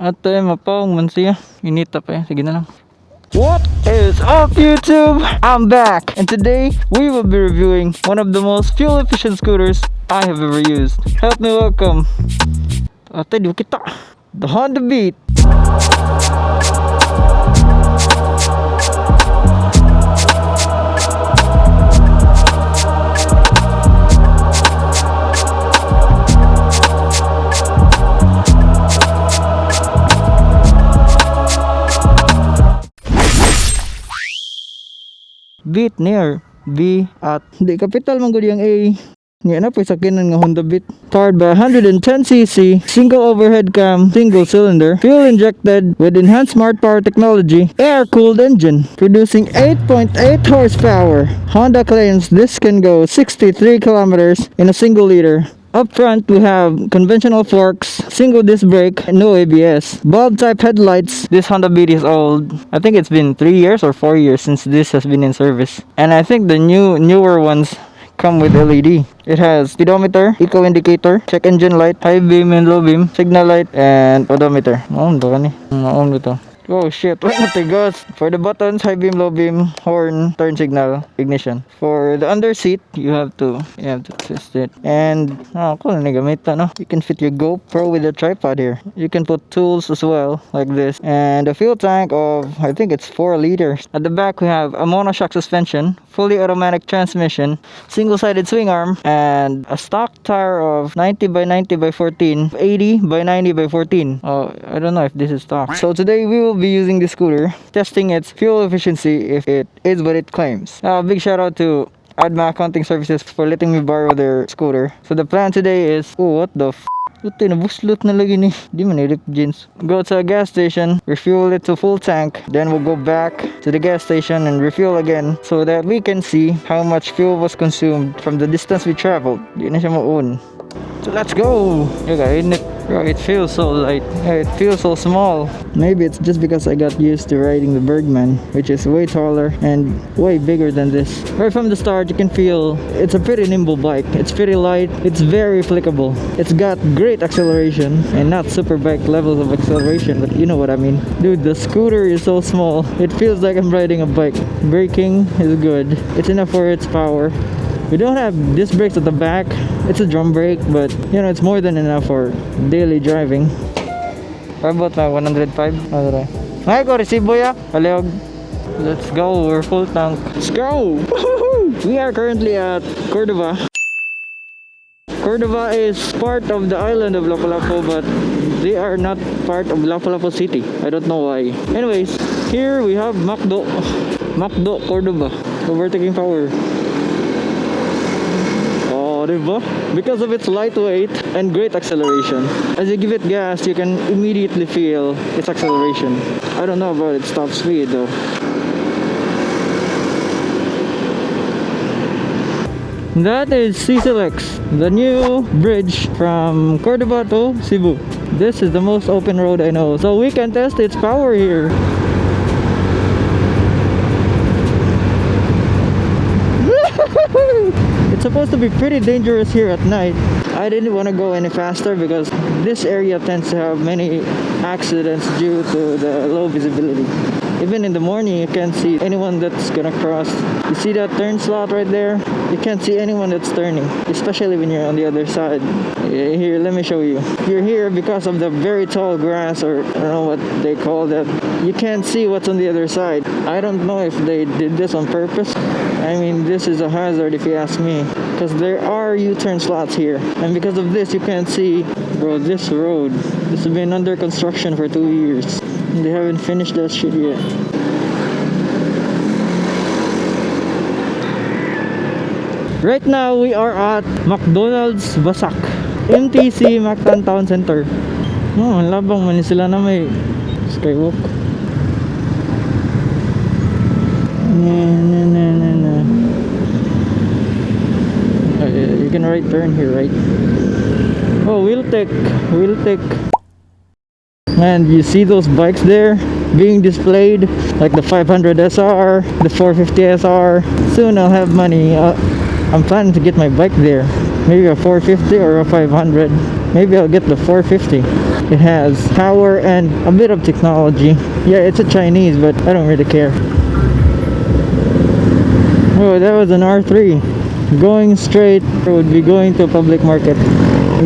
Ate, mapawang man siya. Inita pa yan. Sige na lang. What is up, YouTube? I'm back, and today we will be reviewing one of the most fuel efficient scooters I have ever used. Help me welcome Ate, di kita the Honda Beat. Beat near B at di capital man gud yang A. Nga na po sakinan nga Honda Beat. Powered by 110cc, single overhead cam, single cylinder, fuel injected with enhanced smart power technology, air-cooled engine, producing 8.8 horsepower. Honda claims this can go 63 kilometers in a single liter. Up front, we have conventional forks, single disc brake, and no ABS. Bulb type headlights. This Honda Beat is old. I think it's been 3 years or 4 years since this has been in service. And I think the newer ones come with LED. It has speedometer, eco indicator, check engine light, high beam and low beam, signal light, and odometer. Maon to kani. Maon to. Oh shit, wait na tigos. For the buttons, high beam, low beam, horn, turn signal, ignition. For the under seat, you have to twist it. And cool na gamit no. You can fit your GoPro with a tripod here. You can put tools as well, like this. And a fuel tank of, I think it's 4 liters. At the back, we have a monoshock suspension, fully automatic transmission, single-sided swing arm, and a stock tire of 90 by 90 by 14, 80 by 90 by 14. Oh, I don't know if this is stock. So today we will be using this scooter, testing its fuel efficiency if it is what it claims. Big shout out to Adma Accounting Services for letting me borrow their scooter. So the plan today is, what the Ito, nabuslot na lagi ni. Di man nilip jeans. Go to a gas station, refuel it to full tank, then we'll go back to the gas station and refuel again so that we can see how much fuel was consumed from the distance we traveled. Di na siya maun. So let's go! It feels so light. It feels so small. Maybe it's just because I got used to riding the Bergman, which is way taller and way bigger than this. Right from the start, you can feel it's a pretty nimble bike. It's pretty light. It's very flickable. It's got great acceleration and not super bike levels of acceleration, but you know what I mean. Dude, the scooter is so small. It feels like I'm riding a bike. Braking is good. It's enough for its power. We don't have disc brakes at the back. It's a drum brake, but you know, it's more than enough for daily driving. How about 105? Ay ko resibo ya. Paleog. Let's go. We're full tank. Let's go. We are currently at Cordova. Cordova is part of the island of Lapu-Lapu, but they are not part of Lapu-Lapu city. I don't know why. Anyways, here we have Macdo Cordova. Overtaking power. Diba? Because of its lightweight and great acceleration. As you give it gas, you can immediately feel its acceleration. I don't know about its top speed though. That is CCLX, the new bridge from Cordova to Cebu. This is the most open road I know, so we can test its power here. It's supposed to be pretty dangerous here at night. I didn't want to go any faster because this area tends to have many accidents due to the low visibility. Even in the morning, you can't see anyone that's gonna cross. You see that turn slot right there? You can't see anyone that's turning, especially when you're on the other side. Here, let me show you. You're here because of the very tall grass, or I don't know what they call that. You can't see what's on the other side. I don't know if they did this on purpose. I mean, this is a hazard if you ask me, because there are U-turn slots here, and because of this you can't see. Bro, this road, this has been under construction for 2 years. They haven't finished that shit yet. Right now we are at McDonald's Basak, MTC Mactan Town Center. Oh, labang man sila na may skywalk. You can right turn here, right? Oh, we'll take. And you see those bikes there being displayed, like the 500 SR, the 450 SR. Soon I'll have money. I'm planning to get my bike there. maybe a 450 or a 500. Maybe I'll get the 450. It has power and a bit of technology. Yeah, it's a Chinese, but I don't really care. Oh, that was an R3. Going straight would be going to public market.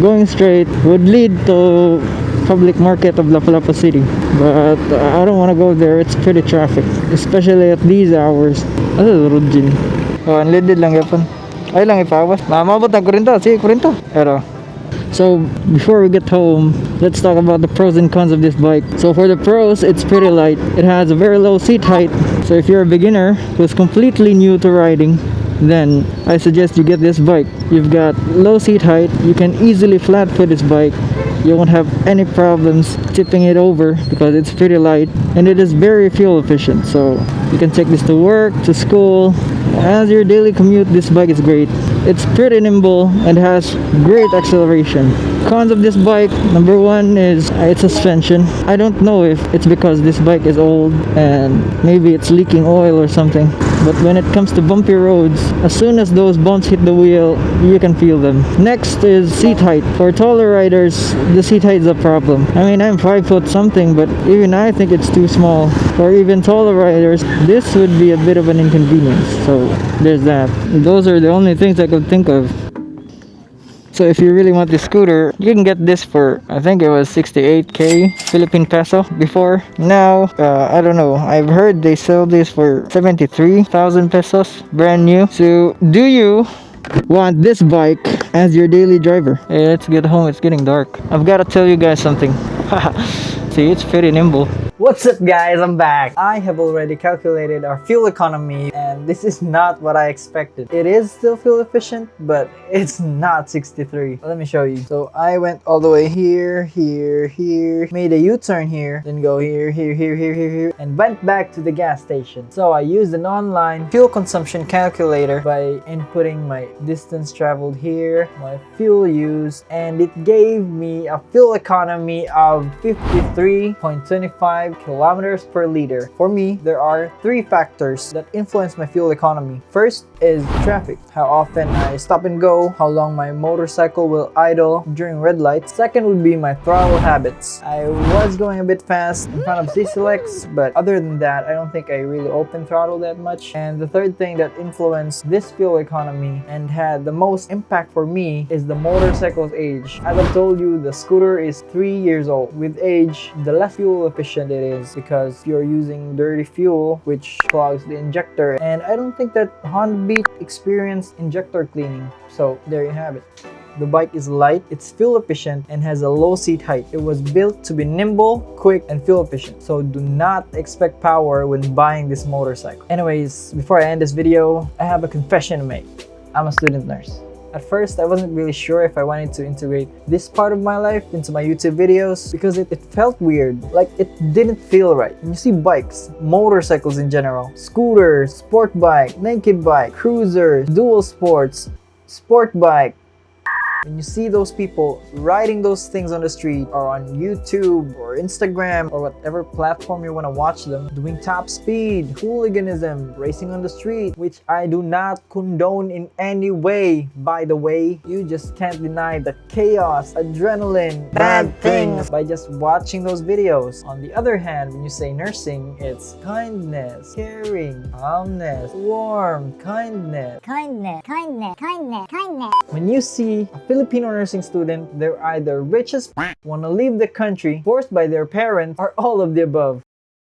Going straight would lead to public market of Lapu-Lapu City. But I don't want to go there. It's pretty traffic. Especially at these hours. Ano sa Rudjin? Oh, unleaded lang yapon. Ay lang ipawas. Mamabot ng kurinto. Sige, kurinto. Pero so before we get home, let's talk about the pros and cons of this bike. So for the pros, it's pretty light. It has a very low seat height. So if you're a beginner who's completely new to riding, then I suggest you get this bike. You've got low seat height. You can easily flat foot this bike. You won't have any problems tipping it over because it's pretty light, and it is very fuel efficient. So you can take this to work, to school. As your daily commute, this bike is great. It's pretty nimble and has great acceleration. Cons of this bike, number one is its suspension. I don't know if it's because this bike is old and maybe it's leaking oil or something, but when it comes to bumpy roads, as soon as those bumps hit the wheel, you can feel them. Next is seat height. For taller riders, the seat height is a problem. I mean, I'm 5 foot something, but even I think it's too small. For even taller riders, this would be a bit of an inconvenience. So there's that. Those are the only things I could think of. So if you really want this scooter, you can get this for, I think it was 68k Philippine peso before. Now, I don't know. I've heard they sell this for 73,000 pesos, brand new. So do you want this bike as your daily driver? Hey, let's get home. It's getting dark. I've got to tell you guys something. See, it's pretty nimble. What's up guys, I'm back. I have already calculated our fuel economy and this is not what I expected. It is still fuel efficient, but it's not 63. Let me show you. So I went all the way here, made a U-turn here, then go here, and went back to the gas station. So I used an online fuel consumption calculator by inputting my distance traveled here, my fuel use, and it gave me a fuel economy of 53.25 kilometers per liter. For me, there are 3 factors that influence my fuel economy. First is traffic, how often I stop and go, how long my motorcycle will idle during red lights. Second would be my throttle habits. I was going a bit fast in front of C-Selects, but other than that, I don't think I really open throttle that much. And the third thing that influenced this fuel economy and had the most impact for me is the motorcycle's age. As I've told you, the scooter is 3 years old. With age, the less fuel efficient it is because you're using dirty fuel which clogs the injector, and I don't think that Honda Beat experienced injector cleaning. So there you have it. The bike is light, it's fuel efficient, and has a low seat height. It was built to be nimble, quick, and fuel efficient. So do not expect power when buying this motorcycle. Anyways, before I end this video, I have a confession to make. I'm a student nurse. At first, I wasn't really sure if I wanted to integrate this part of my life into my YouTube videos because it felt weird. Like, it didn't feel right. When you see bikes, motorcycles in general, scooters, sport bike, naked bike, cruisers, dual sports, sport bike, when you see those people riding those things on the street or on YouTube or Instagram or whatever platform you want to watch them, doing top speed, hooliganism, racing on the street, which I do not condone in any way, by the way, you just can't deny the chaos, adrenaline, bad things by just watching those videos. On the other hand, when you say nursing, it's kindness, caring, calmness, warmth, kindness. When you see a Filipino nursing student, they're either rich as want to leave the country, forced by their parents, or all of the above.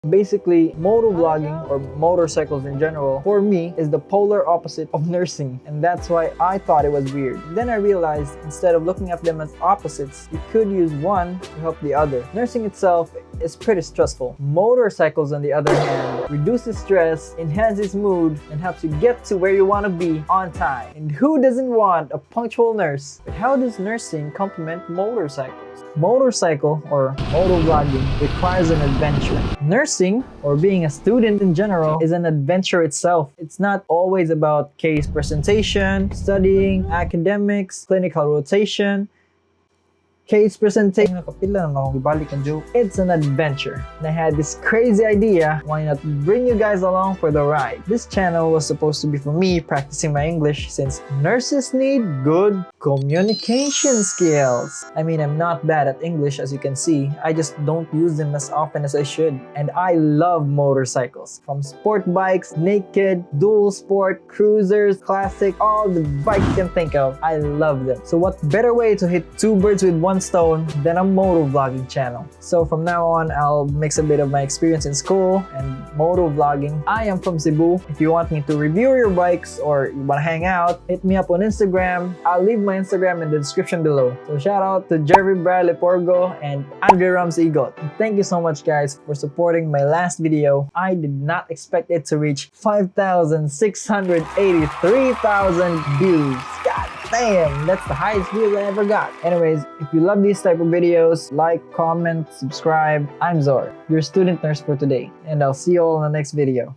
Basically, motovlogging or motorcycles in general, for me, is the polar opposite of nursing, and that's why I thought it was weird. Then I realized instead of looking at them as opposites, you could use one to help the other. Nursing itself is pretty stressful. Motorcycles, on the other hand, reduces stress, enhances mood, and helps you get to where you want to be on time. And who doesn't want a punctual nurse? But how does nursing complement motorcycles? Motorcycle or motovlogging requires an adventure. Nursing, or being a student in general, is an adventure itself. It's not always about case presentation, studying, academics, clinical rotation. case presentation. Nakapila na akong ibalik ang joke. It's an adventure. And I had this crazy idea, why not bring you guys along for the ride? This channel was supposed to be for me practicing my English since nurses need good communication skills. I mean, I'm not bad at English as you can see. I just don't use them as often as I should. And I love motorcycles. From sport bikes, naked, dual sport, cruisers, classic, all the bikes you can think of. I love them. So what better way to hit two birds with one stone than a moto vlogging channel? So from now on, I'll mix a bit of my experience in school and moto vlogging. I am from Cebu. If you want me to review your bikes or you want to hang out, hit me up on Instagram. I'll leave my Instagram in the description below. So shout out to Jerry Bradley Porgo and Andre Rams Egot. Thank you so much guys for supporting my last video. I did not expect it to reach 5,683,000 views. God damn, that's the highest views I ever got. Anyways, if you love these type of videos, like, comment, subscribe. I'm Zor, your student nurse for today, and I'll see you all in the next video.